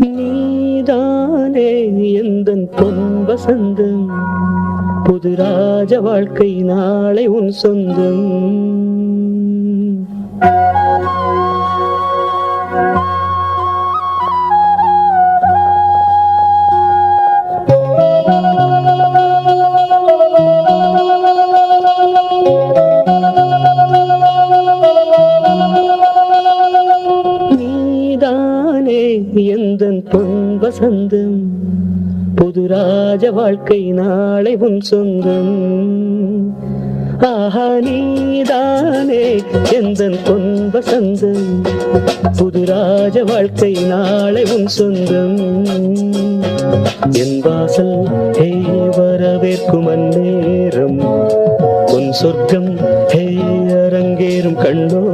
நீதானே எந்தன் பொன் வசந்தம், புது ராஜ வாழ்க்கை நாளை உன் சொந்தம். நீதானே எந்தன் பொன் வசந்தம், புது ராஜ வாழ்க்கை நாளை உன் சொந்தம். ஆஹா நீதானே எந்தன் பொன் வசந்தம், புது ராஜ வாழ்க்கை நாளை உன் சொந்தம். என் வாசல் ஹே வரவேற்கும் அந்நேரம், உன் சொர்க்கம் ஹே அரங்கேறும் கண்ணோ.